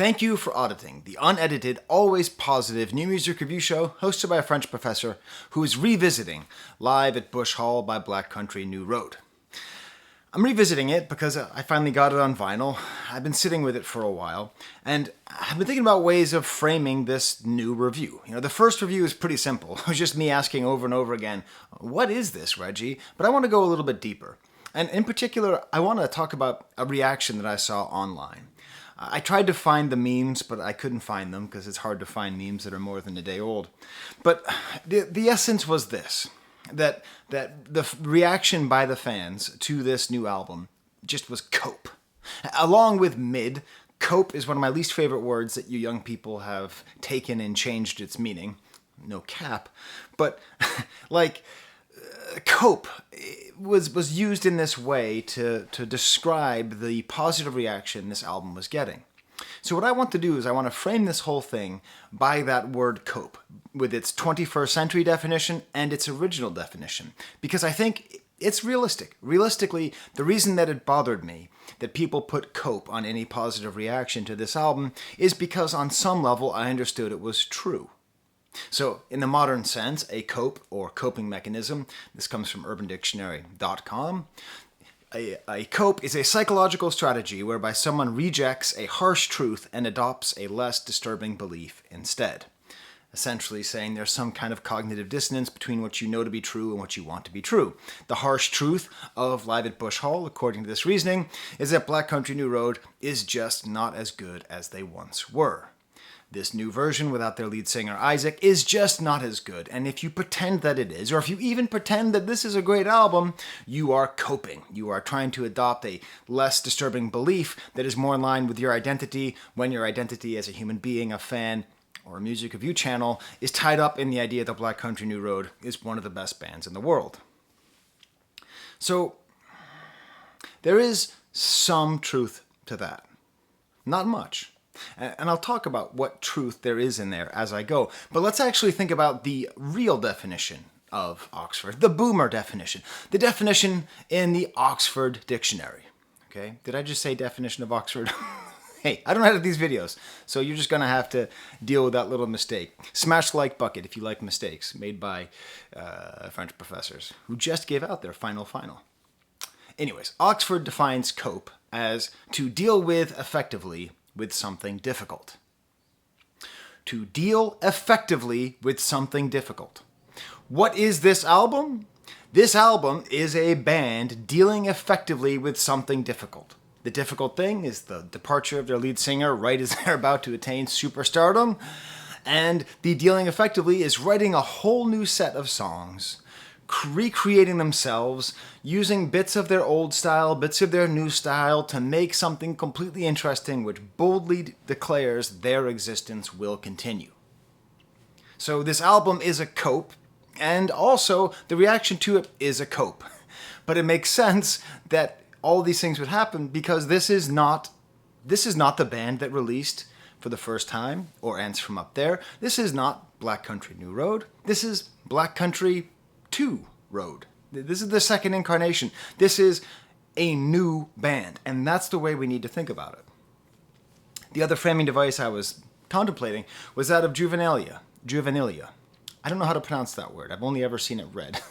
Thank you for auditing the unedited, always positive new music review show hosted by a French professor who is revisiting Live at Bush Hall by Black Country New Road. I'm revisiting it because I finally got it on vinyl. I've been sitting with it for a while, and I've been thinking about ways of framing this new review. The first review is pretty simple. It was just me asking over and over again, what is this, Reggie? But I want to go a little bit deeper. And in particular, I want to talk about a reaction that I saw online. I tried to find the memes, but I couldn't find them because it's hard to find memes that are more than a day old. But the essence was this, that the reaction by the fans to this new album just was cope. Along with mid, cope is one of my least favorite words that you young people have taken and changed its meaning. No cap. But cope was used in this way to describe the positive reaction this album was getting. So what I want to do is I want to frame this whole thing by that word cope, with its 21st century definition and its original definition, because I think it's realistic. Realistically, the reason that it bothered me that people put cope on any positive reaction to this album is because on some level I understood it was true. So, in the modern sense, a cope or coping mechanism, this comes from urbandictionary.com, a cope is a psychological strategy whereby someone rejects a harsh truth and adopts a less disturbing belief instead. Essentially saying there's some kind of cognitive dissonance between what you know to be true and what you want to be true. The harsh truth of Live at Bush Hall, according to this reasoning, is that Black Country New Road is just not as good as they once were. This new version, without their lead singer Isaac, is just not as good, and if you pretend that it is, or if you even pretend that this is a great album, you are coping. You are trying to adopt a less disturbing belief that is more in line with your identity when your identity as a human being, a fan, or a music review channel is tied up in the idea that Black Country New Road is one of the best bands in the world. So, there is some truth to that. Not much. And I'll talk about what truth there is in there as I go. But let's actually think about the real definition of Oxford, the boomer definition, the definition in the Oxford Dictionary. Okay? Did I just say definition of Oxford? Hey, I don't edit these videos, so you're just going to have to deal with that little mistake. Smash the like bucket if you like mistakes made by French professors who just gave out their final. Anyways, Oxford defines cope as to deal with effectively with something difficult. To deal effectively with something difficult. What is this album? This album is a band dealing effectively with something difficult. The difficult thing is the departure of their lead singer right as they're about to attain superstardom, and the dealing effectively is writing a whole new set of songs, recreating themselves, using bits of their old style, bits of their new style to make something completely interesting which boldly declares their existence will continue. So this album is a cope, and also the reaction to it is a cope. But it makes sense that all these things would happen because this is not the band that released For the First Time or Ants from Up There. This is not Black Country New Road. This is Black Country 2 Road. This is the second incarnation. This is a new band, and that's the way we need to think about it. The other framing device I was contemplating was that of juvenilia. I don't know how to pronounce that word. I've only ever seen it read.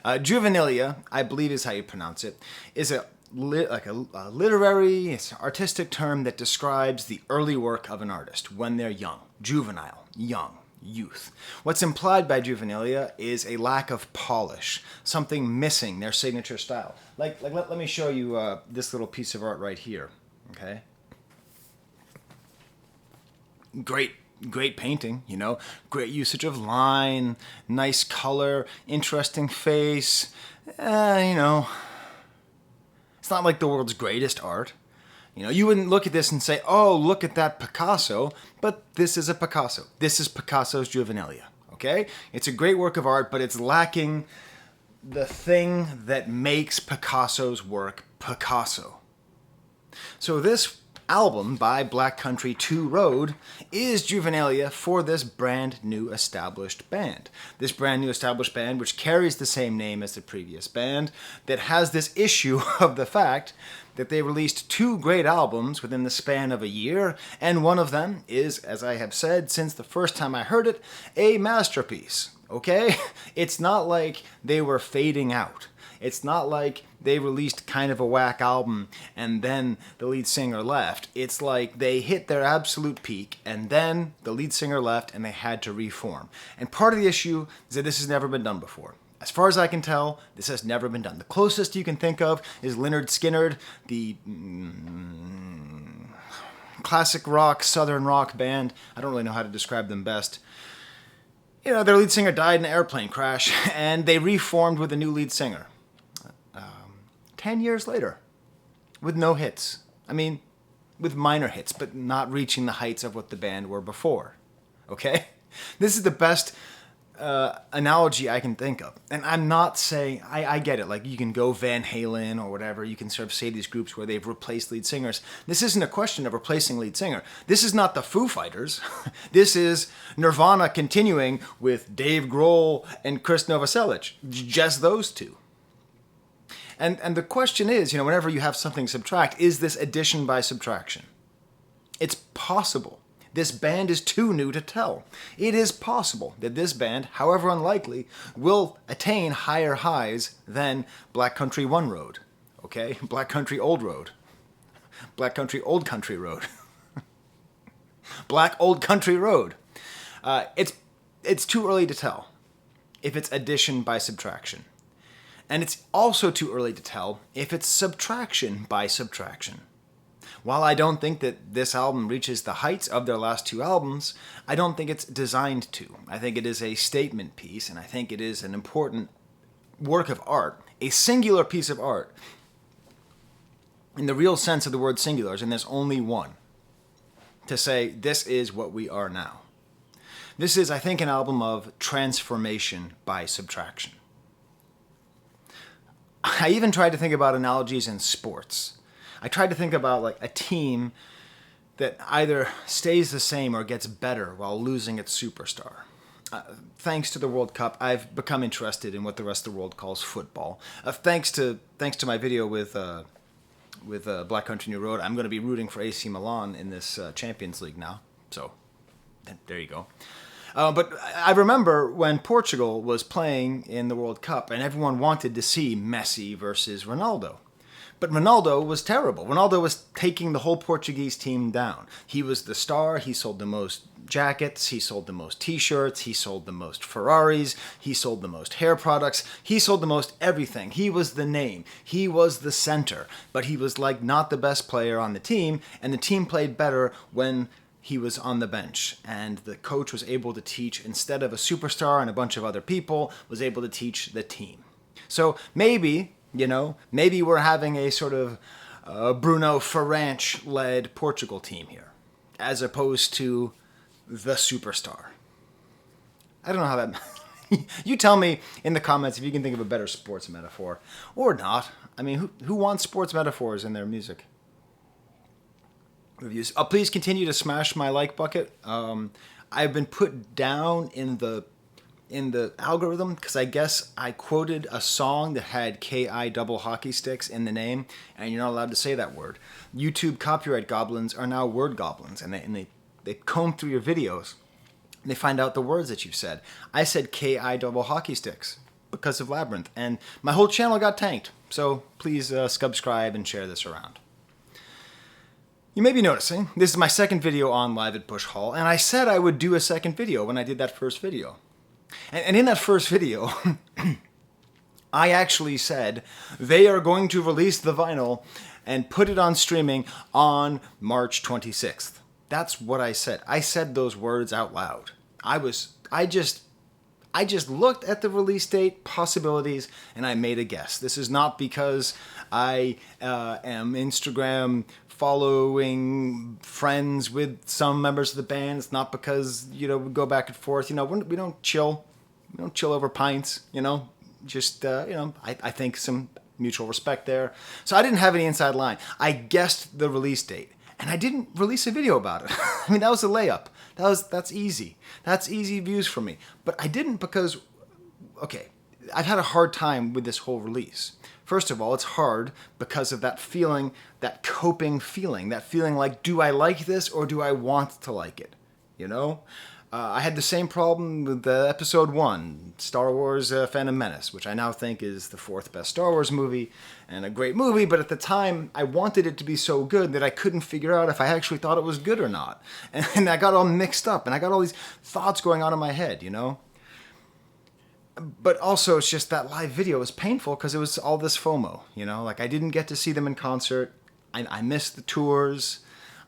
Juvenilia, I believe is how you pronounce it, is a literary, it's an artistic term that describes the early work of an artist when they're young, juvenile, young. Youth. What's implied by juvenilia is a lack of polish, something missing their signature style. Let me show you this little piece of art right here. Okay. Great painting, great usage of line, nice color, interesting face. It's not like the world's greatest art. You wouldn't look at this and say, oh, look at that Picasso, but this is a Picasso. This is Picasso's Juvenilia, okay? It's a great work of art, but it's lacking the thing that makes Picasso's work Picasso. So this album by Black Country 2 Road is juvenilia for this brand new established band. This brand new established band which carries the same name as the previous band that has this issue of the fact that they released 2 great albums within the span of a year, and one of them is, as I have said since the first time I heard it, a masterpiece, okay? It's not like they were fading out. It's not like they released kind of a whack album and then the lead singer left. It's like they hit their absolute peak and then the lead singer left and they had to reform. And part of the issue is that this has never been done before. As far as I can tell, this has never been done. The closest you can think of is Lynyrd Skynyrd, the classic rock, southern rock band. I don't really know how to describe them best. You know, their lead singer died in an airplane crash and they reformed with a new lead singer. 10 years later, with no hits. I mean, with minor hits, but not reaching the heights of what the band were before. Okay? This is the best analogy I can think of. And I'm not saying, I get it, like you can go Van Halen or whatever, you can sort of say these groups where they've replaced lead singers. This isn't a question of replacing lead singer. This is not the Foo Fighters. This is Nirvana continuing with Dave Grohl and Chris Novoselic. Just those two. And the question is, you know, whenever you have something subtract, is this addition by subtraction? It's possible. This band is too new to tell. It is possible that this band, however unlikely, will attain higher highs than Black Country One Road. Okay? Black Country Old Road. Black Country Old Country Road. Black Old Country Road. It's too early to tell if it's addition by subtraction. And it's also too early to tell if it's subtraction by subtraction. While I don't think that this album reaches the heights of their last 2 albums, I don't think it's designed to. I think it is a statement piece, and I think it is an important work of art, a singular piece of art, in the real sense of the word singulars, and there's only one, to say this is what we are now. This is, I think, an album of transformation by subtraction. I even tried to think about analogies in sports. I tried to think about like a team that either stays the same or gets better while losing its superstar. Thanks to the World Cup, I've become interested in what the rest of the world calls football. Thanks to my video with Black Country New Road, I'm going to be rooting for AC Milan in this Champions League now. So there you go. But I remember when Portugal was playing in the World Cup and everyone wanted to see Messi versus Ronaldo. But Ronaldo was terrible. Ronaldo was taking the whole Portuguese team down. He was the star. He sold the most jackets. He sold the most t-shirts. He sold the most Ferraris. He sold the most hair products. He sold the most everything. He was the name. He was the center. But he was like not the best player on the team, and the team played better when he was on the bench, and the coach was able to teach, instead of a superstar and a bunch of other people, was able to teach the team. So maybe, maybe we're having a sort of Bruno Fernandes-led Portugal team here, as opposed to the superstar. I don't know how that... You tell me in the comments if you can think of a better sports metaphor, or not. I mean, who wants sports metaphors in their music? Reviews. Please continue to smash my like bucket. I've been put down in the algorithm because I guess I quoted a song that had KI double hockey sticks in the name, and you're not allowed to say that word. YouTube copyright goblins are now word goblins, and they comb through your videos and they find out the words that you've said. I said KI double hockey sticks because of Labyrinth, and my whole channel got tanked. So please subscribe and share this around. You may be noticing, this is my second video on Live at Bush Hall, and I said I would do a second video when I did that first video. And in that first video, I actually said they are going to release the vinyl and put it on streaming on March 26th. That's what I said. I said those words out loud. I just looked at the release date, possibilities, and I made a guess. This is not because I am Instagram following friends with some members of the band. It's not because, we go back and forth. We don't chill. We don't chill over pints, Just, I think some mutual respect there. So I didn't have any inside line. I guessed the release date. And I didn't release a video about it. I mean, that was a layup. That's easy. That's easy views for me. But I didn't because, okay, I've had a hard time with this whole release. First of all, it's hard because of that feeling, that coping feeling, that feeling like, do I like this or do I want to like it? You know? I had the same problem with episode 1, Star Wars Phantom Menace, which I now think is the 4th best Star Wars movie, and a great movie, but at the time, I wanted it to be so good that I couldn't figure out if I actually thought it was good or not. And I got all mixed up, and I got all these thoughts going on in my head, you know? But also, it's just that live video was painful because it was all this FOMO, you know? Like, I didn't get to see them in concert. I missed the tours.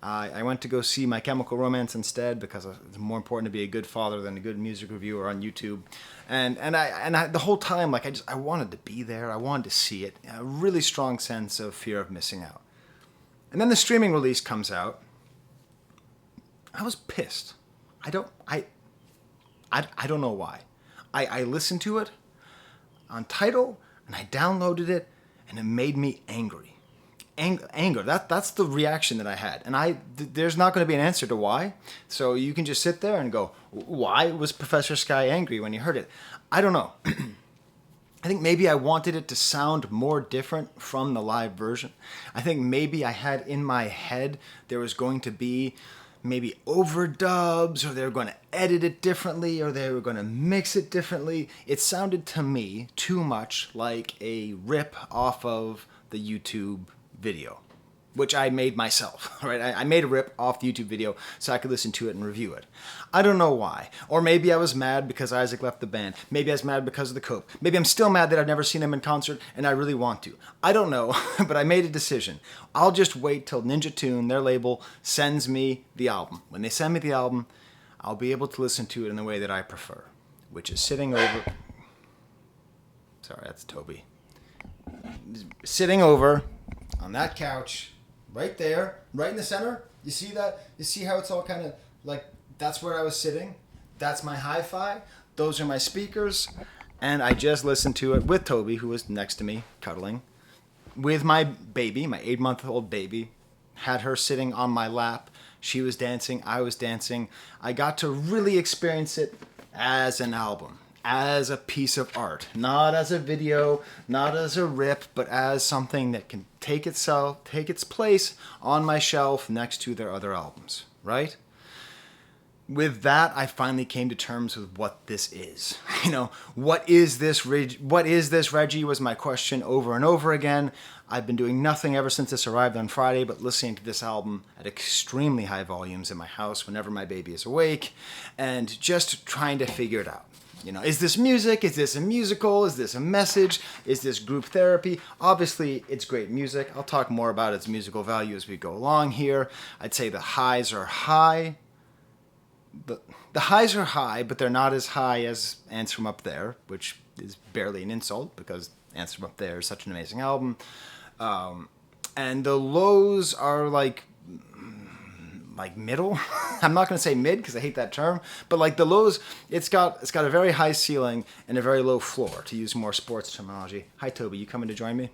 I went to go see My Chemical Romance instead because it's more important to be a good father than a good music reviewer on YouTube. And I the whole time, like, I wanted to be there. I wanted to see it. A really strong sense of fear of missing out. And then the streaming release comes out. I was pissed. I don't know why. I listened to it on Tidal, and I downloaded it, and it made me angry. Anger. That's the reaction that I had, and there's not going to be an answer to why. So you can just sit there and go, why was Professor Skye angry when he heard it? I don't know. I think maybe I wanted it to sound more different from the live version. I think maybe I had in my head there was going to be maybe overdubs, or they were going to edit it differently, or they were going to mix it differently. It sounded to me too much like a rip off of the YouTube video, which I made myself, right? I made a rip off the YouTube video so I could listen to it and review it. I don't know why. Or maybe I was mad because Isaac left the band. Maybe I was mad because of the cope. Maybe I'm still mad that I've never seen him in concert and I really want to. I don't know, but I made a decision. I'll just wait till Ninja Tune, their label, sends me the album. When they send me the album, I'll be able to listen to it in the way that I prefer, which is sitting over... Sorry, that's Toby. Sitting over on that couch, right there, right in the center. You see that? You see how it's all kind of like, that's where I was sitting. That's my hi-fi. Those are my speakers. And I just listened to it with Toby, who was next to me, cuddling, with my baby, my 8-month-old baby. Had her sitting on my lap. She was dancing. I was dancing. I got to really experience it as an album, as a piece of art, not as a video, not as a rip, but as something that can take its place on my shelf next to their other albums, right? With that, I finally came to terms with what this is. You know, what is this, Reggie, was my question over and over again. I've been doing nothing ever since this arrived on Friday but listening to this album at extremely high volumes in my house whenever my baby is awake, and just trying to figure it out. You know, is this music? Is this a musical? Is this a message? Is this group therapy? Obviously, it's great music. I'll talk more about its musical value as we go along here. I'd say the highs are high. The highs are high, but they're not as high as Ants From Up There, which is barely an insult because Ants From Up There is such an amazing album. And the lows are like middle. I'm not going to say mid because I hate that term, but like the lows, it's got a very high ceiling and a very low floor, to use more sports terminology. Hi Toby, you coming to join me?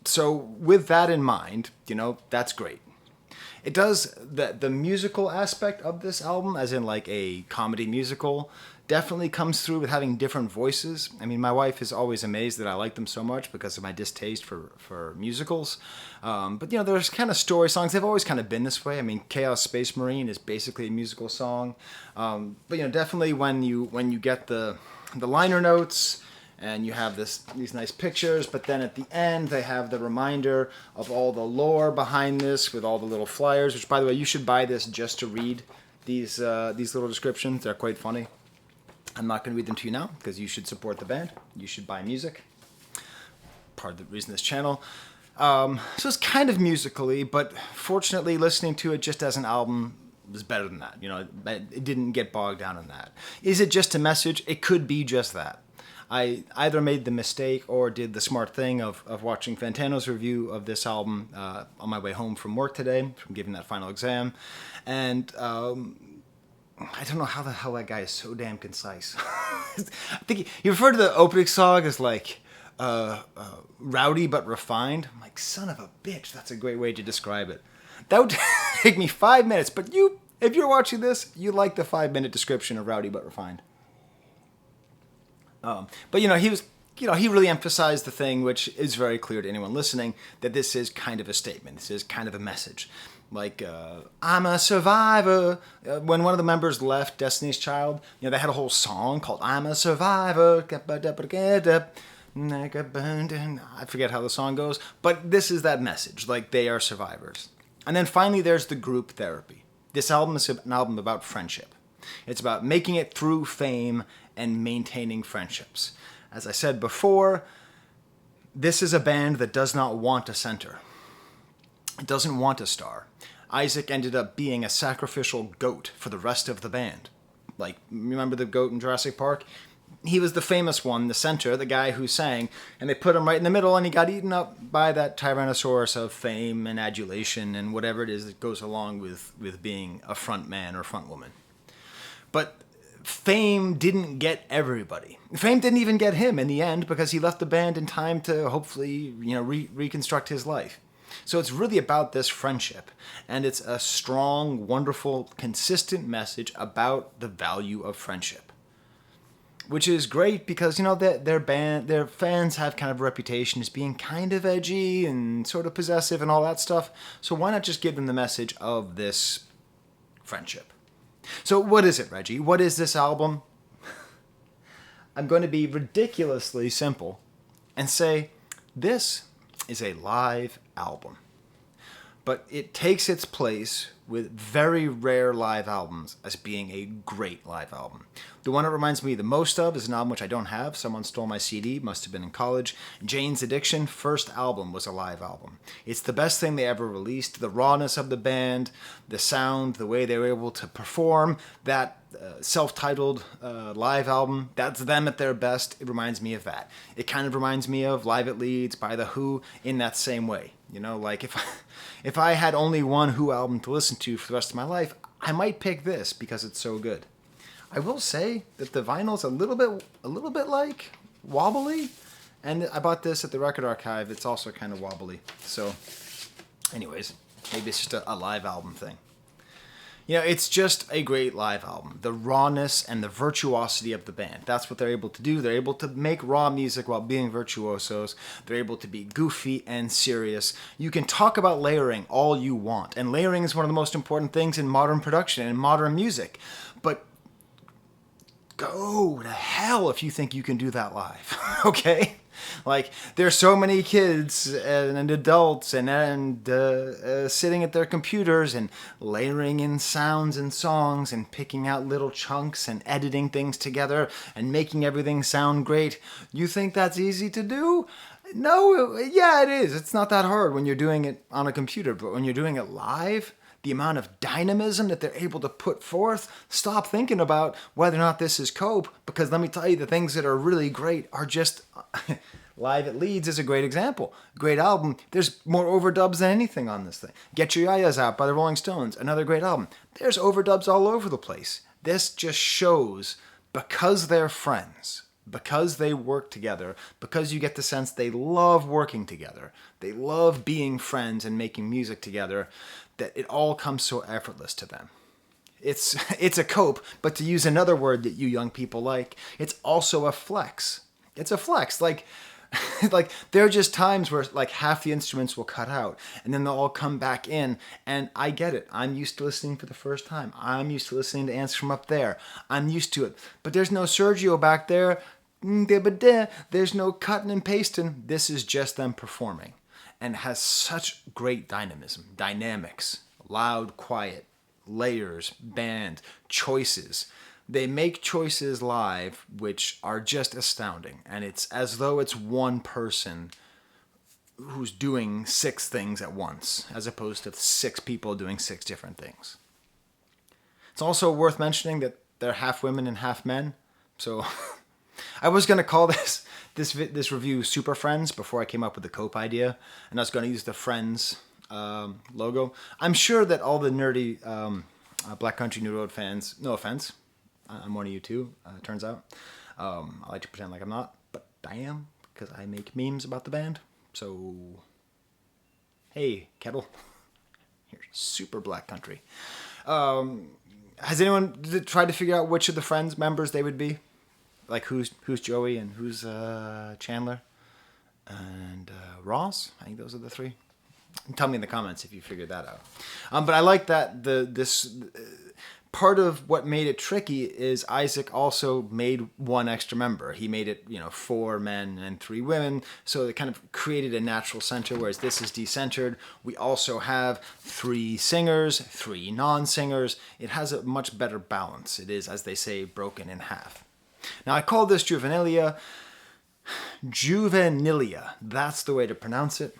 So with that in mind, you know, that's great. It does the musical aspect of this album, as in like a comedy musical, definitely comes through with having different voices. I mean, my wife is always amazed that I like them so much because of my distaste for musicals. But, you know, there's kind of story songs. They've always kind of been this way. I mean, Chaos Space Marine is basically a musical song. But, you know, definitely when you get the liner notes and you have these nice pictures, but then at the end they have the reminder of all the lore behind this with all the little flyers, which, by the way, you should buy this just to read these little descriptions. They're quite funny. I'm not going to read them to you now because you should support the band. You should buy music. Part of the reason this channel. So it's kind of musically, but fortunately listening to it just as an album was better than that. You know, it didn't get bogged down in that. Is it just a message? It could be just that. I either made the mistake or did the smart thing of watching Fantano's review of this album on my way home from work today, from giving that final exam. And I don't know how the hell that guy is so damn concise. I think he referred to the opening song as like rowdy but refined. I'm like, son of a bitch, that's a great way to describe it. That would take me 5 minutes, but if you're watching this, you like the 5-minute description of rowdy but refined. But he really emphasized the thing, which is very clear to anyone listening, that this is kind of a statement. This is kind of a message. Like, I'm a survivor. When one of the members left Destiny's Child, they had a whole song called I'm a Survivor. I forget how the song goes, but this is that message, like they are survivors. And then finally there's the group therapy. This album is an album about friendship. It's about making it through fame and maintaining friendships. As I said before, this is a band that does not want a center. It doesn't want a star. Isaac ended up being a sacrificial goat for the rest of the band. Like, remember the goat in Jurassic Park? He was the famous one, the center, the guy who sang, and they put him right in the middle, and he got eaten up by that Tyrannosaurus of fame and adulation and whatever it is that goes along with being a front man or front woman. But fame didn't get everybody. Fame didn't even get him in the end because he left the band in time to hopefully, reconstruct his life. So it's really about this friendship, and it's a strong, wonderful, consistent message about the value of friendship. Which is great because, their fans have kind of a reputation as being kind of edgy and sort of possessive and all that stuff. So why not just give them the message of this friendship? So what is it, Reggie? What is this album? I'm going to be ridiculously simple and say this is a live album. But it takes its place with very rare live albums as being a great live album. The one it reminds me the most of is an album which I don't have. Someone stole my CD, must have been in college. Jane's Addiction, first album, was a live album. It's the best thing they ever released. The rawness of the band, the sound, the way they were able to perform, that self-titled live album, that's them at their best. It reminds me of that. It kind of reminds me of Live at Leeds by The Who in that same way. Like if I had only one Who album to listen to for the rest of my life, I might pick this because it's so good. I will say that the vinyl's a little bit like wobbly, and I bought this at the Record Archive. It's also kind of wobbly. So, anyways, maybe it's just a live album thing. It's just a great live album. The rawness and the virtuosity of the band. That's what they're able to do. They're able to make raw music while being virtuosos. They're able to be goofy and serious. You can talk about layering all you want. And layering is one of the most important things in modern production and modern music. But go to hell if you think you can do that live, okay? Like, there's so many kids and adults and sitting at their computers and layering in sounds and songs and picking out little chunks and editing things together and making everything sound great. You think that's easy to do? No, yeah, it is. It's not that hard when you're doing it on a computer, but when you're doing it live, the amount of dynamism that they're able to put forth, stop thinking about whether or not this is cope, because let me tell you, the things that are really great are just... Live at Leeds is a great example. Great album. There's more overdubs than anything on this thing. Get Your Yayas Out by the Rolling Stones, another great album. There's overdubs all over the place. This just shows, because they're friends, because they work together, because you get the sense they love working together, they love being friends and making music together, that it all comes so effortless to them. It's a cope, but to use another word that you young people like, it's also a flex. It's a flex. Like there are just times where like half the instruments will cut out and then they'll all come back in, and I get it. I'm used to listening for the first time. I'm used to listening to Ants from Up There. I'm used to it. But there's no Sergio back there. There's no cutting and pasting. This is just them performing, and has such great dynamism, dynamics, loud, quiet, layers, band, choices. They make choices live which are just astounding, and it's as though it's one person who's doing 6 things at once, as opposed to 6 people doing 6 different things. It's also worth mentioning that they're half women and half men, so I was going to call this review Super Friends before I came up with the cope idea, and I was going to use the Friends logo. I'm sure that all the nerdy Black Country New Road fans, no offense, I'm one of you too, turns out. I like to pretend like I'm not, but I am, because I make memes about the band. So, hey, Kettle, you're super Black Country. Has anyone tried to figure out which of the Friends members they would be? Like who's Joey and who's Chandler and Ross. I think those are the three. Tell me in the comments if you figured that out. But I like that this part of what made it tricky is Isaac also made one extra member. He made it, 4 men and 3 women, so it kind of created a natural center, whereas this is decentered. We also have 3 singers, 3 non-singers. It has a much better balance. It is, as they say, broken in half. Now, I call this juvenilia. Juvenilia, that's the way to pronounce it.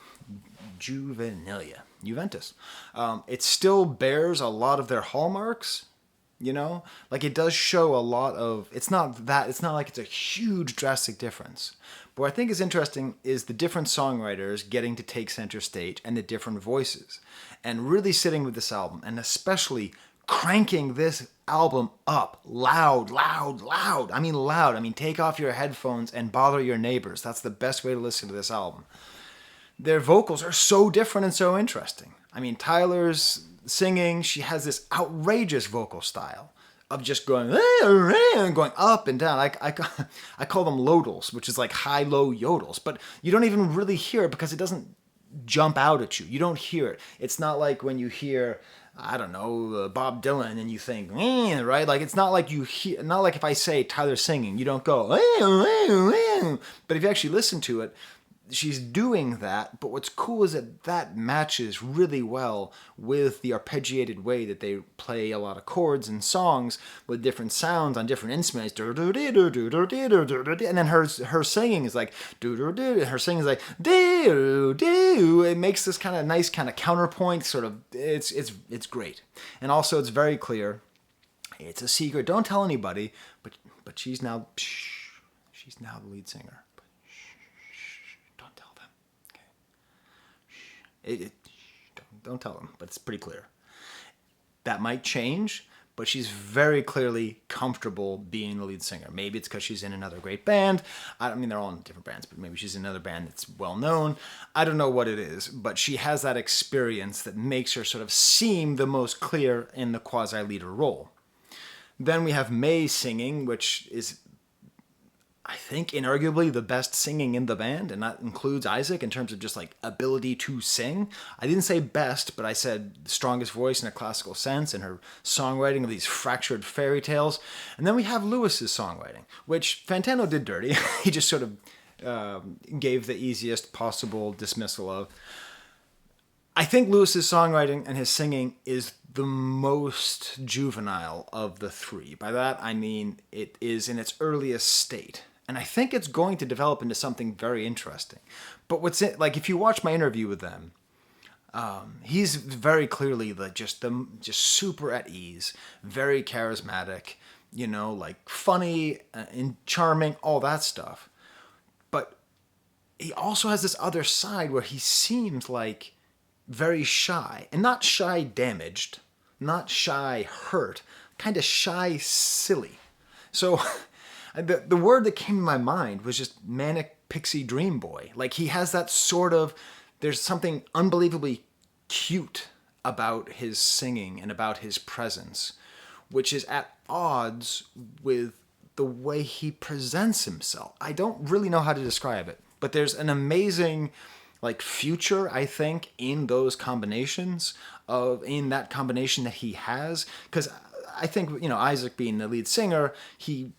Juvenilia. Juventus. It still bears a lot of their hallmarks. Like it does show a lot of, it's not like it's a huge drastic difference. But what I think is interesting is the different songwriters getting to take center stage and the different voices and really sitting with this album and especially cranking this album up loud. I mean loud. I mean take off your headphones and bother your neighbors. That's the best way to listen to this album. Their vocals are so different and so interesting. I mean, Tyler's singing, she has this outrageous vocal style of just going up and down. I call them lodals, which is like high-low yodels, but you don't even really hear it because it doesn't jump out at you. You don't hear it. It's not like when you hear, I don't know, Bob Dylan and you think, right? Like it's not like you hear, not like if I say Tyler singing, you don't go, but if you actually listen to it, she's doing that, but what's cool is that matches really well with the arpeggiated way that they play a lot of chords and songs with different sounds on different instruments. And then her singing is like, her singing is like, it makes this kind of nice kind of counterpoint, sort of, it's great. And also it's very clear, it's a secret, don't tell anybody, but she's now the lead singer. Don't tell them, but it's pretty clear. That might change, but she's very clearly comfortable being the lead singer. Maybe it's because she's in another great band. I mean, they're all in different bands, but maybe she's in another band that's well known. I don't know what it is, but she has that experience that makes her sort of seem the most clear in the quasi-leader role. Then we have May singing, which is, I think, inarguably the best singing in the band, and that includes Isaac in terms of just like ability to sing. I didn't say best, but I said strongest voice in a classical sense, and her songwriting of these fractured fairy tales. And then we have Lewis's songwriting, which Fantano did dirty. He just sort of gave the easiest possible dismissal of. I think Lewis's songwriting and his singing is the most juvenile of the 3. By that, I mean it is in its earliest state. And I think it's going to develop into something very interesting. But like if you watch my interview with them, he's very clearly just super at ease, very charismatic, like funny and charming, all that stuff. But he also has this other side where he seems like very shy, and not shy damaged, not shy hurt, kind of shy silly. So the word that came to my mind was just manic pixie dream boy. Like he has that sort of, there's something unbelievably cute about his singing and about his presence, which is at odds with the way he presents himself. I don't really know how to describe it, but there's an amazing future, I think, in those combinations, in that combination that he has. Because I think, Isaac being the lead singer, he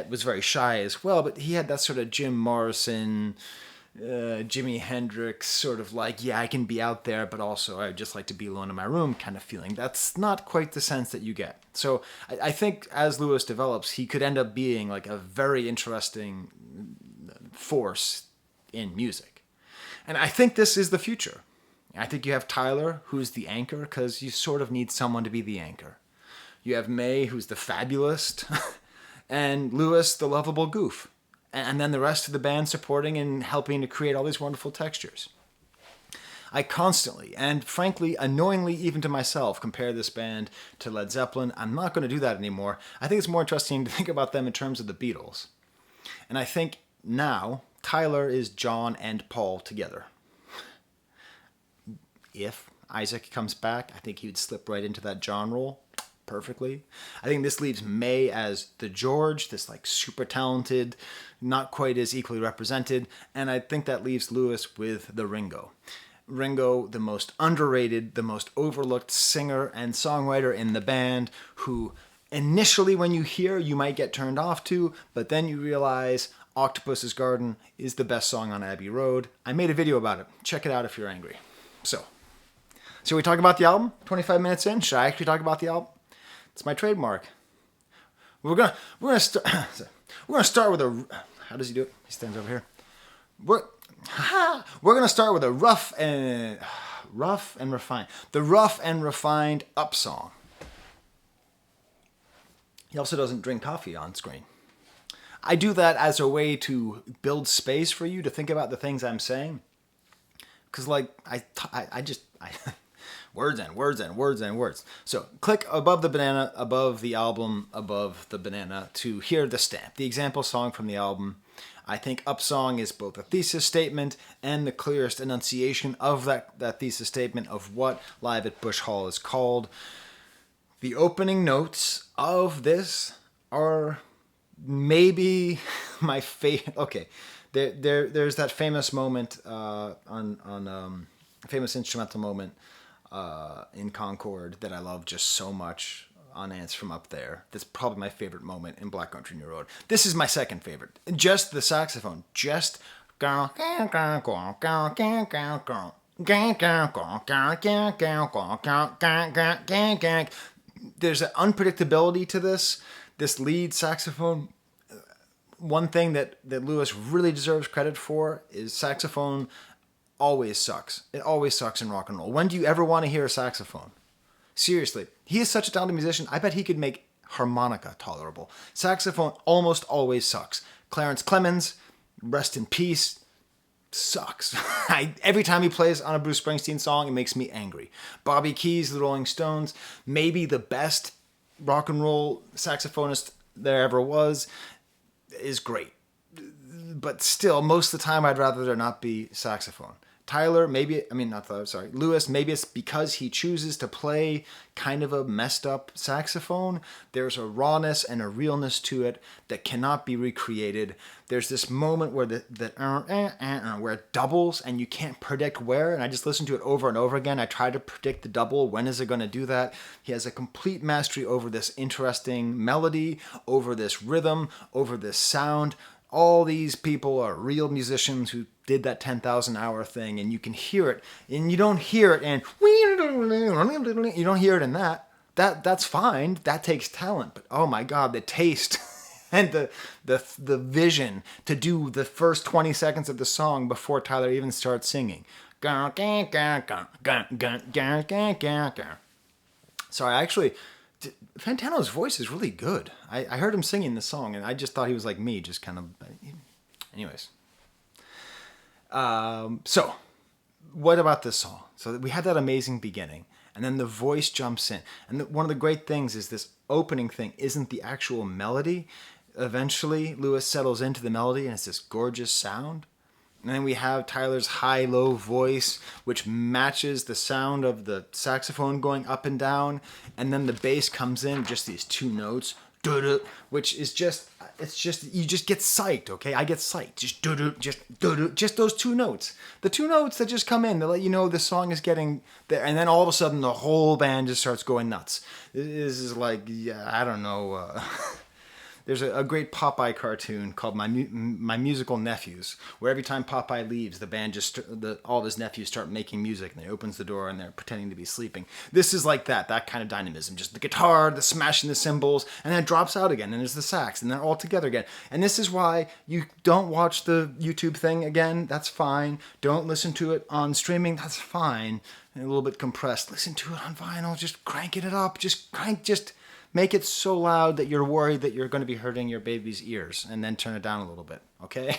was very shy as well, but he had that sort of Jim Morrison, Jimi Hendrix sort of like, yeah, I can be out there, but also I'd just like to be alone in my room kind of feeling. That's not quite the sense that you get. So I think as Lewis develops, he could end up being like a very interesting force in music. And I think this is the future. I think you have Tyler, who's the anchor, because you sort of need someone to be the anchor. You have May, who's the fabulist, and Lewis, the lovable goof. And then the rest of the band supporting and helping to create all these wonderful textures. I constantly, and frankly, annoyingly even to myself, compare this band to Led Zeppelin. I'm not going to do that anymore. I think it's more interesting to think about them in terms of the Beatles. And I think now Tyler is John and Paul together. If Isaac comes back, I think he would slip right into that John role. perfectly. I think this leaves May as the George, this like super talented, not quite as equally represented, and I think that leaves Lewis with the Ringo. Ringo, the most underrated, the most overlooked singer and songwriter in the band, who initially when you hear you might get turned off to, but then you realize Octopus's Garden is the best song on Abbey Road. I made a video about it. Check it out if you're angry. So we talk about the album? 25 minutes in? Should I actually talk about the album? It's my trademark. We're gonna start with a. How does he do it? He stands over here. We're gonna start with a rough and refined. The rough and refined up song. He also doesn't drink coffee on screen. I do that as a way to build space for you to think about the things I'm saying. Because, like, I just words and words and words and words. So, click above the banana, above the album, above the banana to hear the stamp. The example song from the album. I think Up Song is both a thesis statement and the clearest enunciation of that thesis statement of what Live at Bush Hall is called. The opening notes of this are maybe my favorite. Okay, there's that famous moment famous instrumental moment in Concord that I love just so much on Ants from Up There. That's probably my favorite moment in Black Country New Road. This is my second favorite. Just the saxophone. Just there's an unpredictability to this lead saxophone. One thing that Lewis really deserves credit for is saxophone always sucks. It always sucks in rock and roll. When do you ever want to hear a saxophone? Seriously. He is such a talented musician. I bet he could make harmonica tolerable. Saxophone almost always sucks. Clarence Clemens, rest in peace, sucks. Every time he plays on a Bruce Springsteen song, it makes me angry. Bobby Keys, the Rolling Stones, maybe the best rock and roll saxophonist there ever was, is great. But still, most of the time, I'd rather there not be saxophone. Lewis, maybe it's because he chooses to play kind of a messed up saxophone. There's a rawness and a realness to it that cannot be recreated. There's this moment where where it doubles and you can't predict where, and I just listen to it over and over again. I try to predict the double. When is it going to do that? He has a complete mastery over this interesting melody, over this rhythm, over this sound. All these people are real musicians who did that 10,000 hour thing, and you can hear it, and you don't hear it, and you don't hear it in that. That's fine. That takes talent, but oh my God, the taste and the vision to do the first 20 seconds of the song before Tyler even starts singing. Sorry, actually, Fantano's voice is really good. I heard him singing the song, and I just thought he was like me, just kind of... Anyways. So, what about this song? So we had that amazing beginning, and then the voice jumps in. And one of the great things is this opening thing isn't the actual melody. Eventually, Lewis settles into the melody, and it's this gorgeous sound. And then we have Tyler's high-low voice, which matches the sound of the saxophone going up and down. And then the bass comes in, just these two notes, which is just, you just get psyched, okay? I get psyched. Just those two notes. The two notes that just come in, they let you know the song is getting there. And then all of a sudden, the whole band just starts going nuts. This is like, I don't know... There's a great Popeye cartoon called My Musical Nephews, where every time Popeye leaves, the band all of his nephews start making music, and he opens the door, and they're pretending to be sleeping. This is like that kind of dynamism. Just the guitar, the smashing the cymbals, and then it drops out again, and there's the sax, and they're all together again. And this is why you don't watch the YouTube thing again. That's fine. Don't listen to it on streaming. That's fine. And a little bit compressed. Listen to it on vinyl. Just crank it up. Just make it so loud that you're worried that you're going to be hurting your baby's ears, and then turn it down a little bit, okay?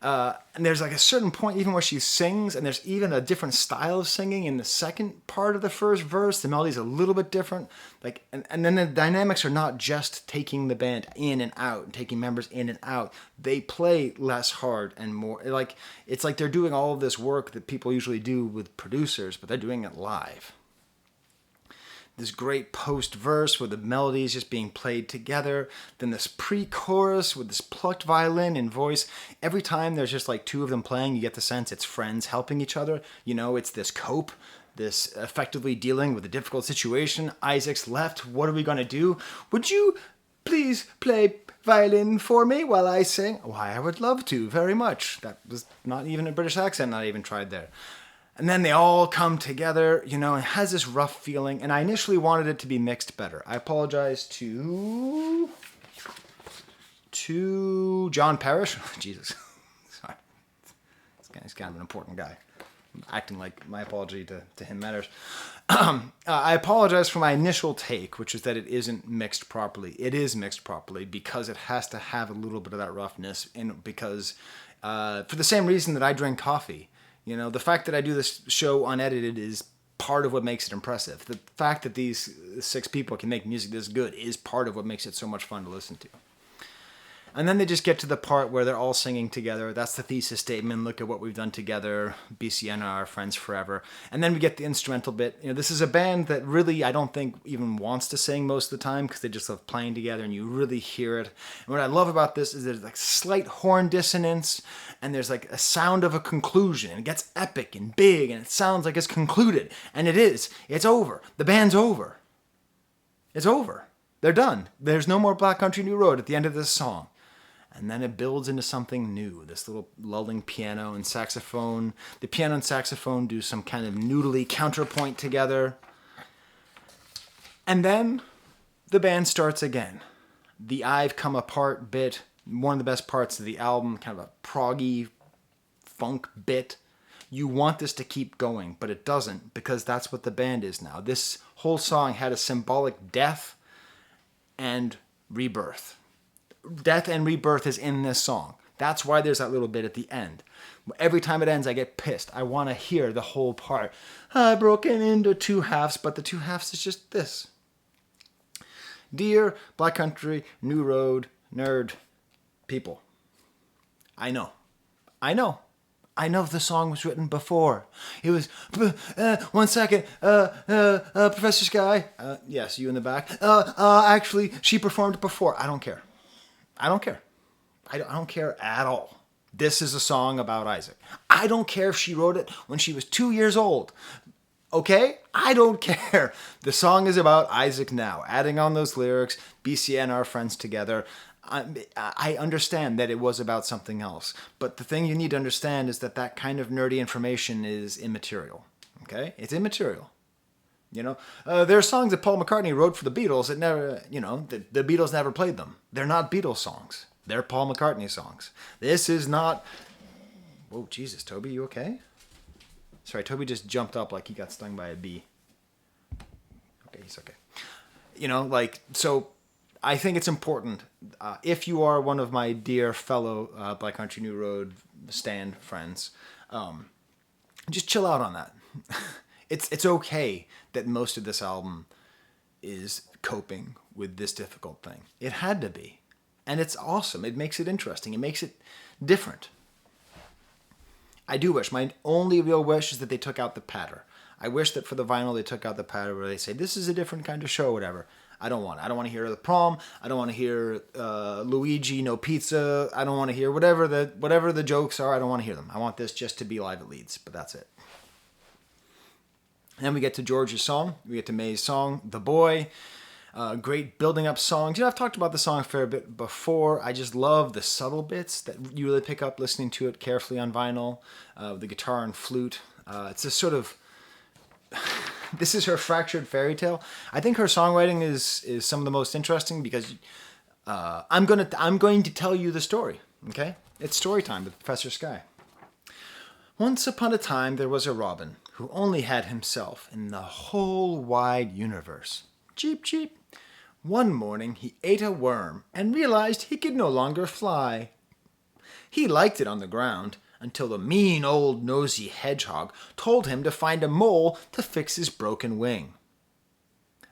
And there's like a certain point even where she sings, and there's even a different style of singing in the second part of the first verse. The melody's a little bit different. And then the dynamics are not just taking the band in and out, and taking members in and out. They play less hard and more. It's like they're doing all of this work that people usually do with producers, but they're doing it live. this great post-verse where the melody is just being played together, then this pre-chorus with this plucked violin and voice. Every time there's just like two of them playing, you get the sense it's friends helping each other. You know, it's this cope, this effectively dealing with a difficult situation. Isaac's left. What are we going to do? Would you please play violin for me while I sing? Why, I would love to very much. That was not even a British accent, not even tried there. And then they all come together, you know, and it has this rough feeling. And I initially wanted it to be mixed better. I apologize to John Parrish. Jesus. Sorry. This guy's kind of an important guy. I'm acting like my apology to him matters. I apologize for my initial take, which is that it isn't mixed properly. It is mixed properly because it has to have a little bit of that roughness, and because for the same reason that I drink coffee. You know, the fact that I do this show unedited is part of what makes it impressive. The fact that these 6 people can make music this good is part of what makes it so much fun to listen to. And then they just get to the part where they're all singing together. That's the thesis statement. Look at what we've done together. BCN are our friends forever. And then we get the instrumental bit. You know, this is a band that really, I don't think, even wants to sing most of the time because they just love playing together and you really hear it. And what I love about this is there's like slight horn dissonance and there's like a sound of a conclusion. And it gets epic and big and it sounds like it's concluded. And it is. It's over. The band's over. It's over. They're done. There's no more Black Country New Road at the end of this song. And then it builds into something new. This little lulling piano and saxophone. The piano and saxophone do some kind of noodly counterpoint together. And then the band starts again. The I've Come Apart bit, one of the best parts of the album, kind of a proggy funk bit. You want this to keep going, but it doesn't because that's what the band is now. This whole song had a symbolic death and rebirth. Death and rebirth is in this song. That's why there's that little bit at the end. Every time it ends, I get pissed. I want to hear the whole part. I've broken into 2 halves, but the 2 halves is just this. Dear Black Country, New Road, nerd people. I know the song was written before. It was, 1 second, Professor Skye. Yes, you in the back. Actually, she performed it before. I don't care. I don't care at all. This is a song about Isaac. I don't care if she wrote it when she was 2 years old. Okay? I don't care. The song is about Isaac now. Adding on those lyrics, BCN and our friends together. I understand that it was about something else. But the thing you need to understand is that kind of nerdy information is immaterial. Okay? It's immaterial. You know, there are songs that Paul McCartney wrote for the Beatles that never, you know, the Beatles never played them. They're not Beatles songs. They're Paul McCartney songs. This is not... Whoa, Jesus, Toby, you okay? Sorry, Toby just jumped up like he got stung by a bee. Okay, he's okay. You know, like, so I think it's important. If you are one of my dear fellow Black Country New Road stand friends, just chill out on that. It's okay that most of this album is coping with this difficult thing. It had to be. And it's awesome. It makes it interesting. It makes it different. I do wish. My only real wish is that they took out the patter. I wish that for the vinyl they took out the patter where they say, this is a different kind of show, whatever. I don't want it. I don't want to hear the prom. I don't want to hear Luigi, no pizza. I don't want to hear whatever the jokes are. I don't want to hear them. I want this just to be live at Leeds, but that's it. Then we get to George's song. We get to May's song, The Boy. Great building up songs. You know, I've talked about the song a fair bit before. I just love the subtle bits that you really pick up listening to it carefully on vinyl. The guitar and flute. It's a sort of... This is her fractured fairy tale. I think her songwriting is some of the most interesting because I'm going to tell you the story. Okay? It's story time with Professor Skye. Once upon a time there was a robin who only had himself in the whole wide universe. Cheep, cheep. One morning he ate a worm and realized he could no longer fly. He liked it on the ground until the mean old nosy hedgehog told him to find a mole to fix his broken wing.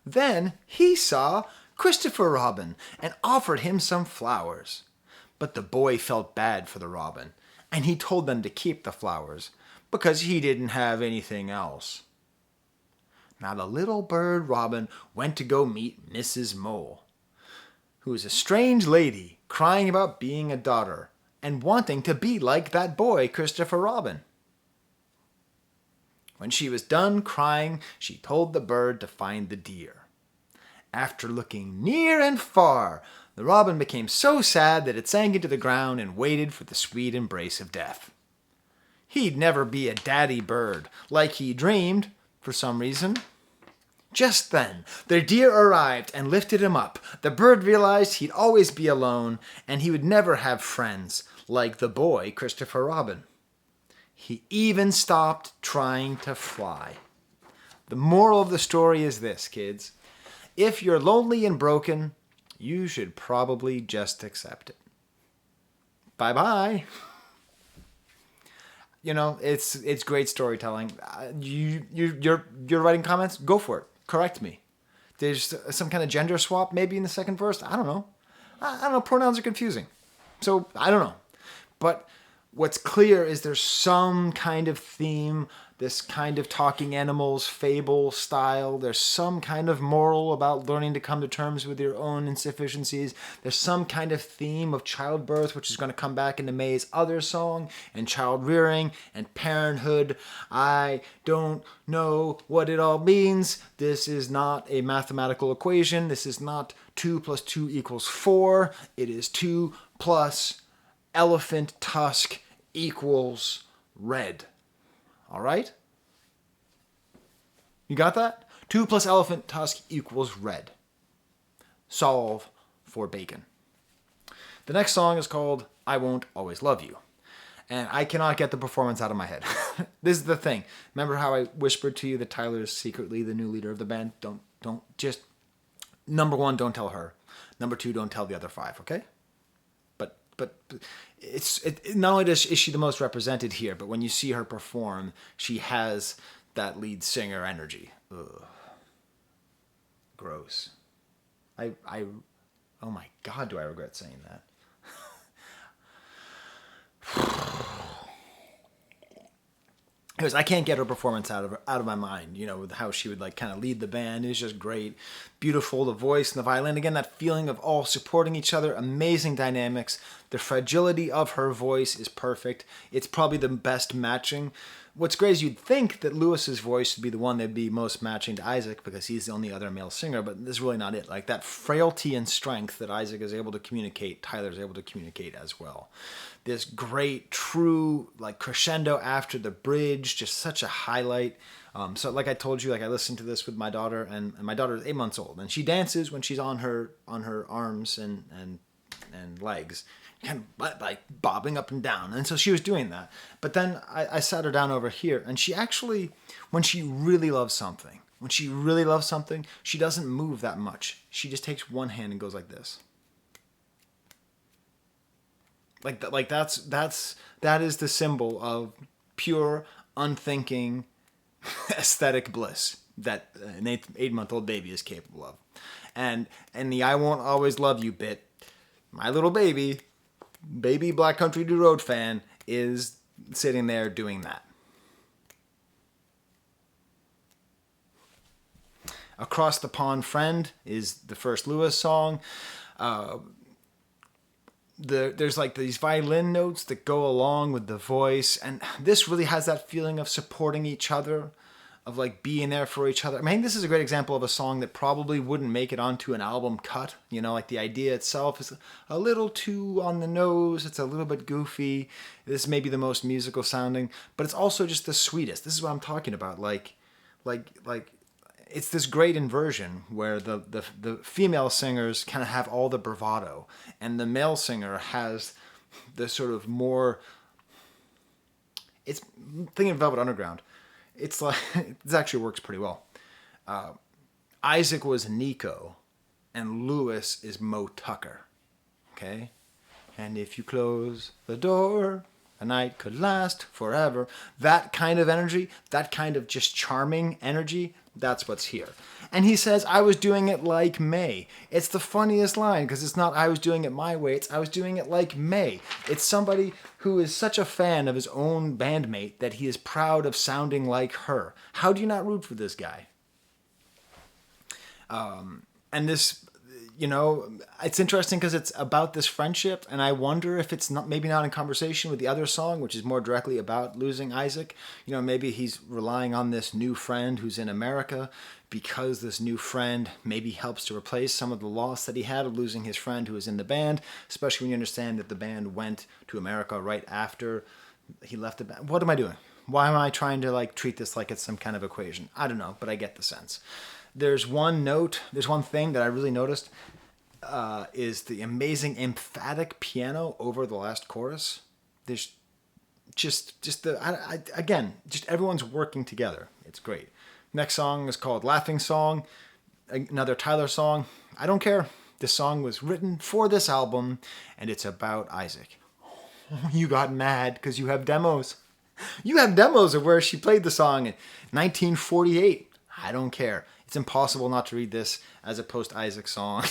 Then he saw Christopher Robin and offered him some flowers. But the boy felt bad for the robin, and he told them to keep the flowers because he didn't have anything else. Now the little bird Robin went to go meet Mrs. Mole, who is a strange lady crying about being a daughter and wanting to be like that boy, Christopher Robin. When she was done crying, she told the bird to find the deer. After looking near and far, the robin became so sad that it sank into the ground and waited for the sweet embrace of death. He'd never be a daddy bird like he dreamed, for some reason. Just then, the deer arrived and lifted him up. The bird realized he'd always be alone, and he would never have friends like the boy, Christopher Robin. He even stopped trying to fly. The moral of the story is this, kids. If you're lonely and broken, you should probably just accept it. Bye-bye. You know, it's great storytelling. You're writing comments? Go for it. Correct me. There's some kind of gender swap maybe in the second verse. I don't know. I don't know. Pronouns are confusing. So, I don't know. But what's clear is there's some kind of theme, this kind of talking animals fable style. There's some kind of moral about learning to come to terms with your own insufficiencies. There's some kind of theme of childbirth, which is going to come back into May's other song, and child rearing and parenthood. I don't know what it all means. This is not a mathematical equation. This is not 2 + 2 = 4. It is 2 plus elephant tusk equals red. All right? You got that? 2 plus elephant tusk equals red. Solve for bacon. The next song is called I Won't Always Love You. And I cannot get the performance out of my head. This is the thing. Remember how I whispered to you that Tyler is secretly the new leader of the band? Don't just, number one, don't tell her. Number two, don't tell the other 5, okay? But not only is she the most represented here, but when you see her perform, she has that lead singer energy. Ugh. Gross. Oh my God, do I regret saying that? Anyways, I can't get her performance out of my mind. You know, with how she would like kind of lead the band. It's just great. Beautiful, the voice and the violin. Again, that feeling of all supporting each other. Amazing dynamics. The fragility of her voice is perfect. It's probably the best matching. What's great is you'd think that Lewis's voice would be the one that'd be most matching to Isaac because he's the only other male singer, but this is really not it. Like that frailty and strength that Isaac is able to communicate, Tyler's able to communicate as well. This great, true, like crescendo after the bridge, just such a highlight. So like I told you, like I listened to this with my daughter, and my daughter is 8 months old, and she dances when she's on her arms and legs, kind of like bobbing up and down. And so she was doing that. But then I sat her down over here, and she actually, when she really loves something, she doesn't move that much. She just takes one hand and goes like this. That is the symbol of pure, unthinking, aesthetic bliss that an 8-month-old baby is capable of. And the I Won't Always Love You bit, my little baby Black Country Do Road fan, is sitting there doing that. Across the Pond Friend is the first Lewis song. There's like these violin notes that go along with the voice, and this really has that feeling of supporting each other, of like being there for each other. I mean, I think this is a great example of a song that probably wouldn't make it onto an album cut. You know, like the idea itself is a little too on the nose. It's a little bit goofy. This may be the most musical sounding, but it's also just the sweetest. This is what I'm talking about. Like it's this great inversion where the female singers kind of have all the bravado, and the male singer has the sort of more. It's thinking of Velvet Underground. It's like this actually works pretty well. Isaac was Nico, and Lewis is Mo Tucker. Okay, and if you close the door, a night could last forever. That kind of energy, that kind of just charming energy. That's what's here. And he says, I was doing it like May. It's the funniest line because it's not I was doing it my way. It's I was doing it like May. It's somebody who is such a fan of his own bandmate that he is proud of sounding like her. How do you not root for this guy? And this, you know, it's interesting because it's about this friendship, and I wonder if it's not, maybe not in conversation with the other song, which is more directly about losing Isaac. You know, maybe he's relying on this new friend who's in America, because this new friend maybe helps to replace some of the loss that he had of losing his friend who was in the band, especially when you understand that the band went to America right after he left the band. What am I doing? Why am I trying to like treat this like it's some kind of equation? I don't know, but I get the sense. There's one thing that I really noticed, is the amazing emphatic piano over the last chorus. There's again, just everyone's working together. It's great. Next song is called Laughing Song, another Tyler song. I don't care. This song was written for this album, and it's about Isaac. You got mad because you have demos. You have demos of where she played the song in 1948. I don't care. It's impossible not to read this as a post-Isaac song.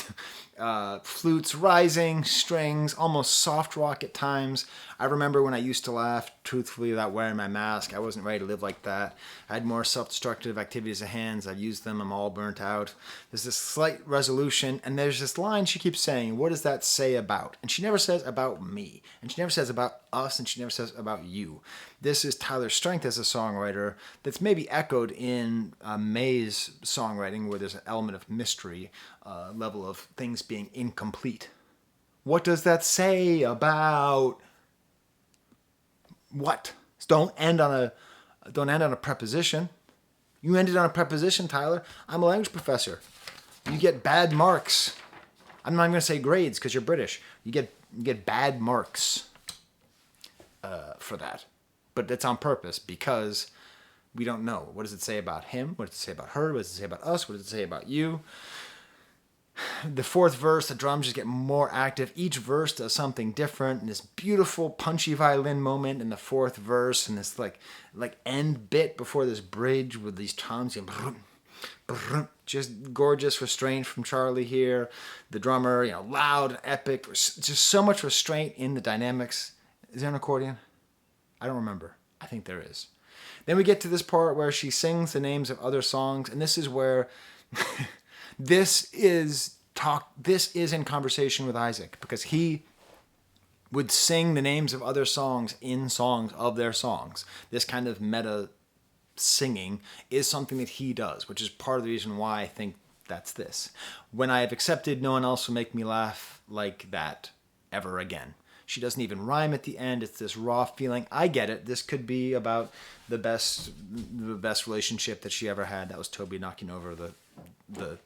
Flutes rising, strings, almost soft rock at times. I remember when I used to laugh truthfully without wearing my mask. I wasn't ready to live like that. I had more self-destructive activities at hands. I've used them. I'm all burnt out. There's this slight resolution, and there's this line she keeps saying, what does that say about? And she never says about me. And she never says about us, and she never says about you. This is Tyler's strength as a songwriter that's maybe echoed in May's songwriting, where there's an element of mystery, level of things being incomplete. What does that say about what? Don't end on a preposition. You ended on a preposition, Tyler. I'm a language professor. You get bad marks. I'm not even going to say grades because you're British. You get bad marks for that. But it's on purpose because we don't know. What does it say about him? What does it say about her? What does it say about us? What does it say about you? The fourth verse, the drums just get more active. Each verse does something different. And this beautiful punchy violin moment in the fourth verse, and this like end bit before this bridge with these toms. Just gorgeous restraint from Charlie here. The drummer, loud, epic. Just so much restraint in the dynamics. Is there an accordion? I don't remember. I think there is. Then we get to this part where she sings the names of other songs, and this is where this is in conversation with Isaac, because he would sing the names of other songs in songs of their songs. This kind of meta singing is something that he does, which is part of the reason why I think that's this. When I have accepted, no one else will make me laugh like that ever again. She doesn't even rhyme at the end. It's this raw feeling. I get it. This could be about the best relationship that she ever had. That was Toby knocking over the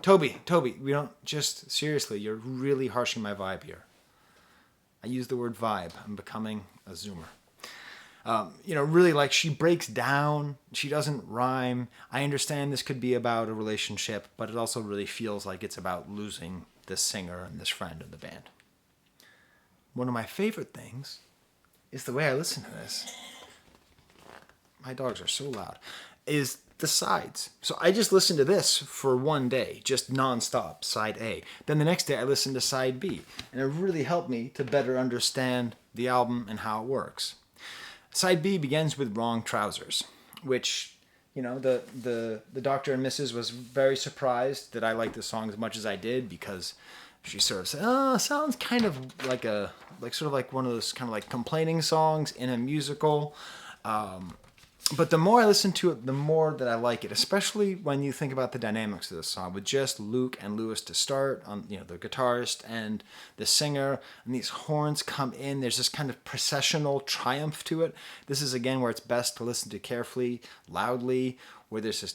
Toby. We don't just seriously. You're really harshing my vibe here. I use the word vibe. I'm becoming a zoomer. Really, like, she breaks down. She doesn't rhyme. I understand this could be about a relationship, but it also really feels like it's about losing this singer and this friend of the band. One of my favorite things is the way I listen to this. My dogs are so loud. Is the sides. So I just listened to this for one day, just nonstop, side A. Then the next day I listened to side B. And it really helped me to better understand the album and how it works. Side B begins with Wrong Trousers, which, the Dr. and Mrs. was very surprised that I liked the song as much as I did, because she sort of said, sounds kind of like one of those kind of like complaining songs in a musical. But the more I listen to it, the more that I like it, especially when you think about the dynamics of the song, with just Luke and Lewis to start, the guitarist and the singer, and these horns come in. There's this kind of processional triumph to it. This is, again, where it's best to listen to carefully, loudly, where there's this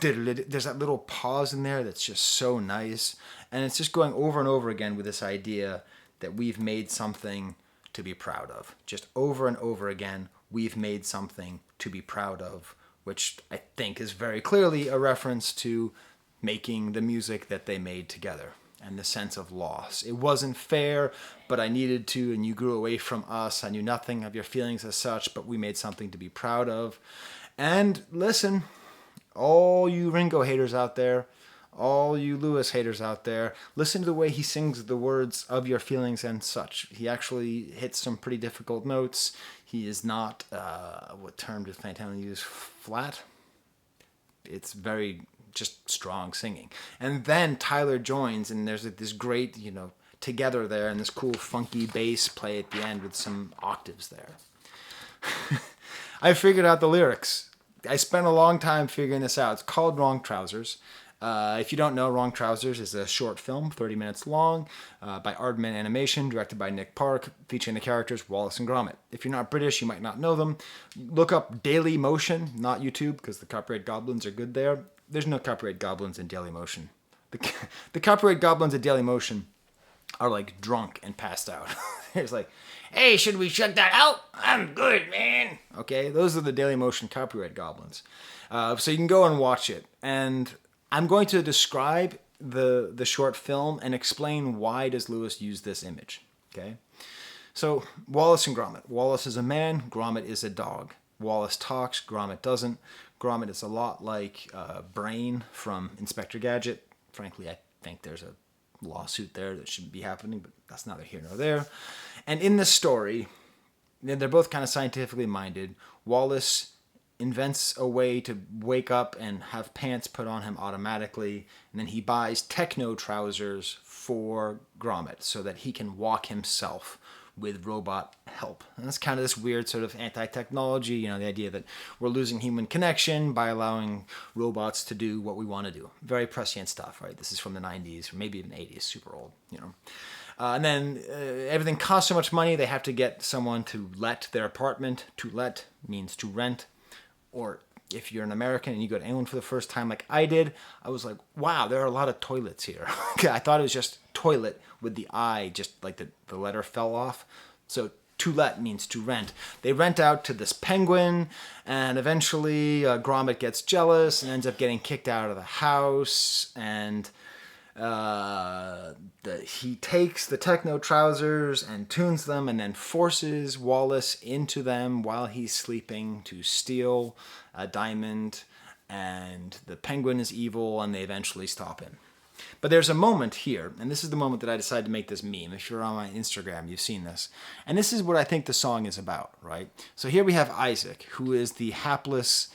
there's that little pause in there that's just so nice. And it's just going over and over again with this idea that we've made something to be proud of. Just over and over again, we've made something to be proud of, which I think is very clearly a reference to making the music that they made together and the sense of loss. It wasn't fair, but I needed to, and you grew away from us. I knew nothing of your feelings as such, but we made something to be proud of. And listen, all you Ringo haters out there, all you Lewis haters out there, listen to the way he sings the words of your feelings and such. He actually hits some pretty difficult notes. He is not, what term does Fantana use? Flat? it's very just strong singing. And then Tyler joins, and there's this great, together there, and this cool funky bass play at the end with some octaves there. I figured out the lyrics. I spent a long time figuring this out. It's called Wrong Trousers. If you don't know, Wrong Trousers is a short film, 30 minutes long, by Aardman Animation, directed by Nick Park, featuring the characters Wallace and Gromit. If you're not British, you might not know them. Look up Daily Motion, not YouTube, because the copyright goblins are good there. There's no copyright goblins in Daily Motion. The copyright goblins at Daily Motion are like drunk and passed out. It's like, hey, should we check that out? I'm good, man. Okay, those are the Daily Motion copyright goblins. So you can go and watch it. And I'm going to describe the short film and explain why does Lewis use this image. Okay, so Wallace and Gromit. Wallace is a man, Gromit is a dog. Wallace talks, Gromit doesn't. Gromit is a lot like Brain from Inspector Gadget. Frankly, I think there's a lawsuit there that shouldn't be happening, but that's neither here nor there. And in this story, they're both kind of scientifically minded. Wallace invents a way to wake up and have pants put on him automatically, and then he buys techno trousers for Gromit so that he can walk himself with robot help. And that's kind of this weird sort of anti-technology, the idea that we're losing human connection by allowing robots to do what we want to do. Very prescient stuff, right? This is from the 90s, or maybe even 80s, super old, And then everything costs so much money, they have to get someone to let their apartment. To let means to rent. Or if you're an American and you go to England for the first time like I did, I was like, wow, there are a lot of toilets here. I thought it was just toilet with the I, just like the letter fell off. So to let means to rent. They rent out to this penguin, and eventually Gromit gets jealous and ends up getting kicked out of the house, and he takes the techno trousers and tunes them and then forces Wallace into them while he's sleeping to steal a diamond, and the penguin is evil and they eventually stop him. But there's a moment here, and this is the moment that I decided to make this meme. If you're on my Instagram, you've seen this. And this is what I think the song is about, right? So here we have Isaac, who is the hapless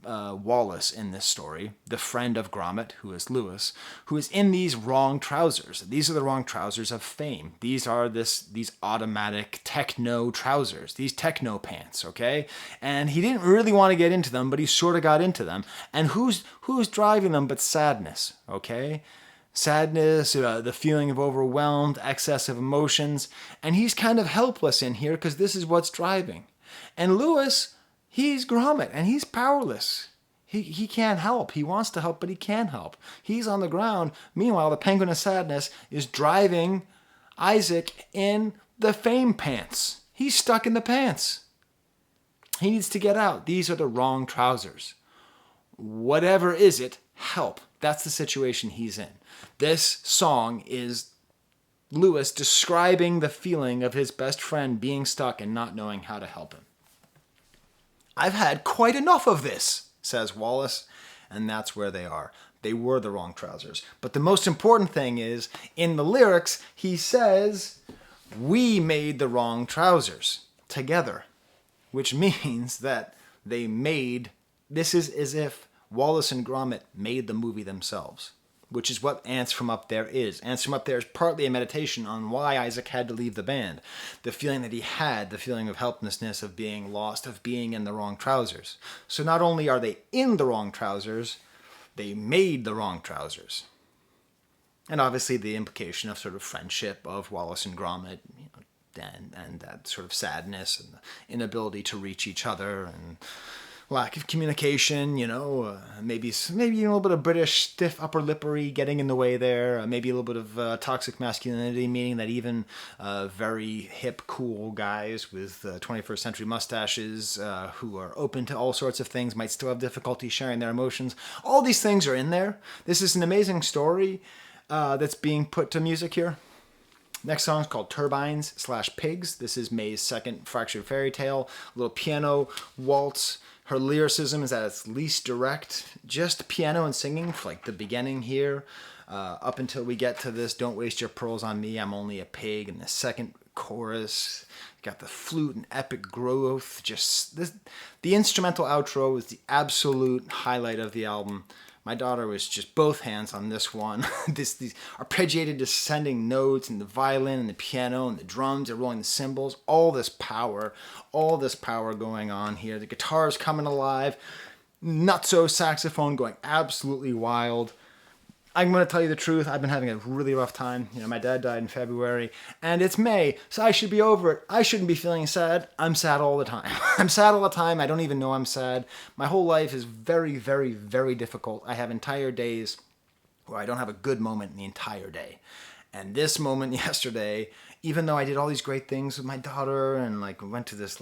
Wallace in this story, the friend of Gromit, who is Lewis, who is in these wrong trousers. These are the wrong trousers of fame. These are these automatic techno trousers, these techno pants, okay? And he didn't really want to get into them, but he sort of got into them. And who's driving them but sadness, okay? Sadness, the feeling of overwhelmed, excess of emotions. And he's kind of helpless in here because this is what's driving. And Lewis, he's Gromit, and he's powerless. He can't help. He wants to help, but he can't help. He's on the ground. Meanwhile, the penguin of sadness is driving Isaac in the fame pants. He's stuck in the pants. He needs to get out. These are the wrong trousers. Whatever is it, help. That's the situation he's in. This song is Lewis describing the feeling of his best friend being stuck and not knowing how to help him. I've had quite enough of this, says Wallace, and that's where they are. They were the wrong trousers. But the most important thing is, in the lyrics, he says, we made the wrong trousers together, which means that this is as if Wallace and Gromit made the movie themselves, which is what Ants from Up There is. Ants from Up There is partly a meditation on why Isaac had to leave the band. The feeling that he had, the feeling of helplessness, of being lost, of being in the wrong trousers. So not only are they in the wrong trousers, they made the wrong trousers. And obviously the implication of sort of friendship of Wallace and Gromit, and that sort of sadness and the inability to reach each other and lack of communication, maybe a little bit of British stiff upper lippery getting in the way there, maybe a little bit of toxic masculinity, meaning that even very hip, cool guys with 21st century mustaches who are open to all sorts of things might still have difficulty sharing their emotions. All these things are in there. This is an amazing story that's being put to music here. Next song is called Turbines / Pigs. This is May's second fractured fairy tale. A little piano waltz. Her lyricism is at its least direct. Just piano and singing for like the beginning here. Up until we get to this, don't waste your pearls on me, I'm only a pig. In the second chorus, got the flute and epic growth. Just this, the instrumental outro was the absolute highlight of the album. My daughter was just both hands on this one. These arpeggiated descending notes and the violin and the piano and the drums are rolling the cymbals. All this power going on here. The guitar's coming alive. Nutso saxophone going absolutely wild. I'm going to tell you the truth. I've been having a really rough time. My dad died in February, and it's May, so I should be over it. I shouldn't be feeling sad. I'm sad all the time. I'm sad all the time. I don't even know I'm sad. My whole life is very, very, very difficult. I have entire days where I don't have a good moment in the entire day. And this moment yesterday, even though I did all these great things with my daughter and went to this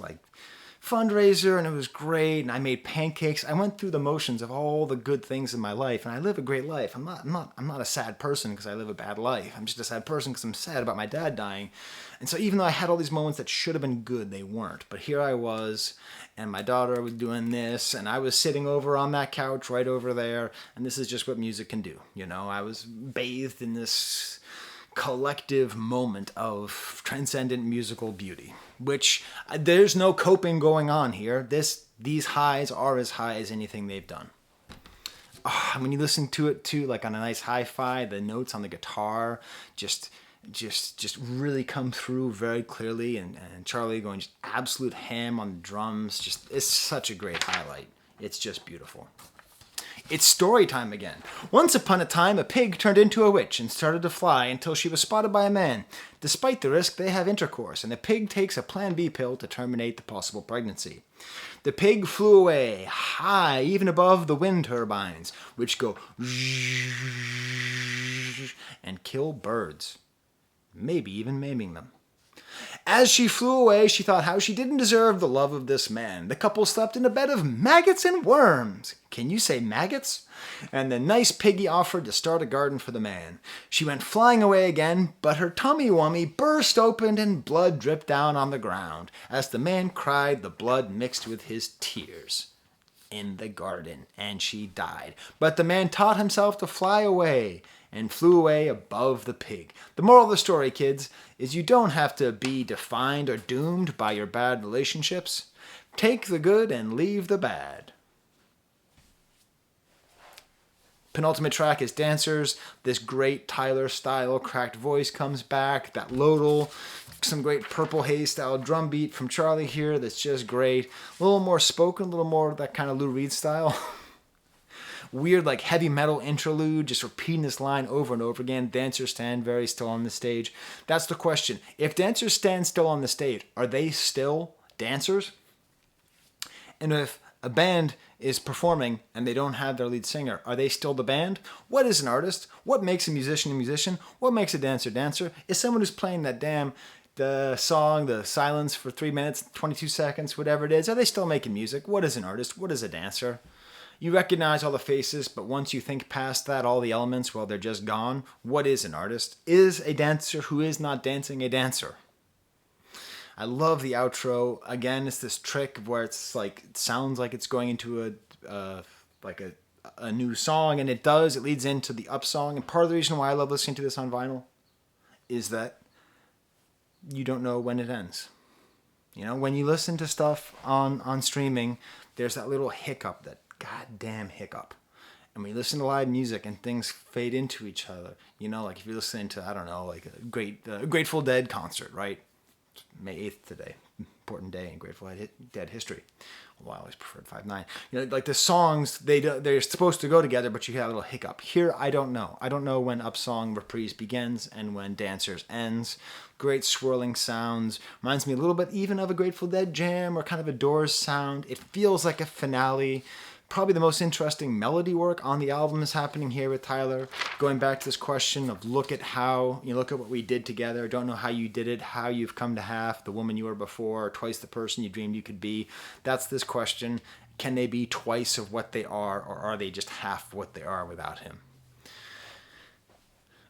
fundraiser and it was great and I made pancakes. I went through the motions of all the good things in my life and I live a great life. I'm not a sad person because I live a bad life. I'm just a sad person because I'm sad about my dad dying. And so even though I had all these moments that should have been good, they weren't. But here I was and my daughter was doing this and I was sitting over on that couch right over there, and this is just what music can do. I was bathed in this collective moment of transcendent musical beauty, which there's no coping going on here. These highs are as high as anything they've done. When you listen to it too, on a nice hi-fi, the notes on the guitar just really come through very clearly, and Charlie going just absolute ham on the drums. It's such a great highlight. It's just beautiful. It's story time again. Once upon a time, a pig turned into a witch and started to fly until she was spotted by a man. Despite the risk, they have intercourse, and the pig takes a Plan B pill to terminate the possible pregnancy. The pig flew away, high, even above the wind turbines, which go and kill birds, maybe even maiming them. As she flew away, she thought how she didn't deserve the love of this man. The couple slept in a bed of maggots and worms. Can you say maggots? And the nice piggy offered to start a garden for the man. She went flying away again, but her tummy-wummy burst open and blood dripped down on the ground. As the man cried, the blood mixed with his tears in the garden, and she died. But the man taught himself to fly away and flew away above the pig. The moral of the story, kids, is you don't have to be defined or doomed by your bad relationships. Take the good and leave the bad. Penultimate track is Dancers. This great Tyler style cracked voice comes back. That lodal, some great Purple Haze style drum beat from Charlie here that's just great. A little more spoken, a little more that kind of Lou Reed style. Weird heavy metal interlude, just repeating this line over and over again. Dancers stand very still on the stage. That's the question. If dancers stand still on the stage, are they still dancers? And if a band is performing and they don't have their lead singer, are they still the band? What is an artist? What makes a musician a musician? What makes a dancer a dancer? Is someone who's playing the song, the silence for 3 minutes, 22 seconds, whatever it is, are they still making music? What is an artist? What is a dancer? You recognize all the faces, but once you think past that, all the elements, they're just gone. What is an artist? Is a dancer who is not dancing a dancer? I love the outro. Again, it's this trick where it's it sounds like it's going into a new song, and it does. It leads into the up song, and part of the reason why I love listening to this on vinyl is that you don't know when it ends. When you listen to stuff on streaming, there's that little hiccup, that goddamn hiccup. And when you listen to live music and things fade into each other, if you're listening to, I don't know, a Grateful Dead concert, right? It's May 8th today. Important day in Grateful Dead history. Well, I always preferred 5/9. The songs, they're supposed to go together, but you have a little hiccup. Here, I don't know. I don't know when Up Song Reprise begins and when Dancers ends. Great swirling sounds. Reminds me a little bit even of a Grateful Dead jam or kind of a Doors sound. It feels like a finale. Probably the most interesting melody work on the album is happening here with Tyler. Going back to this question of look at what we did together. Don't know how you did it, how you've come to half the woman you were before, or twice the person you dreamed you could be. That's this question. Can they be twice of what they are, or are they just half what they are without him?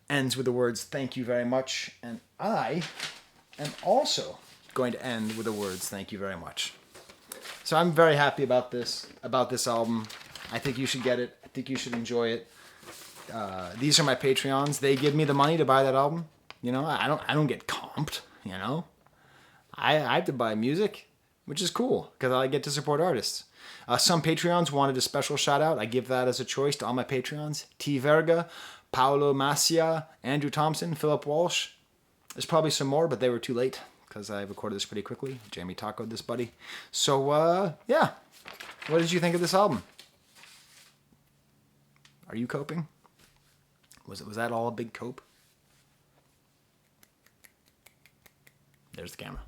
Ends with the words, thank you very much. And I am also going to end with the words, thank you very much. So I'm very happy about this album. I think you should get it. I think you should enjoy it. These are my Patreons. They give me the money to buy that album. I don't get comped. I have to buy music, which is cool because I get to support artists. Some Patreons wanted a special shout out. I give that as a choice to all my Patreons. T. Verga, Paolo Macia, Andrew Thompson, Philip Walsh. There's probably some more, but they were too late because I recorded this pretty quickly. Jamie tacoed this buddy. So, yeah. What did you think of this album? Are you coping? Was that all a big cope? There's the camera.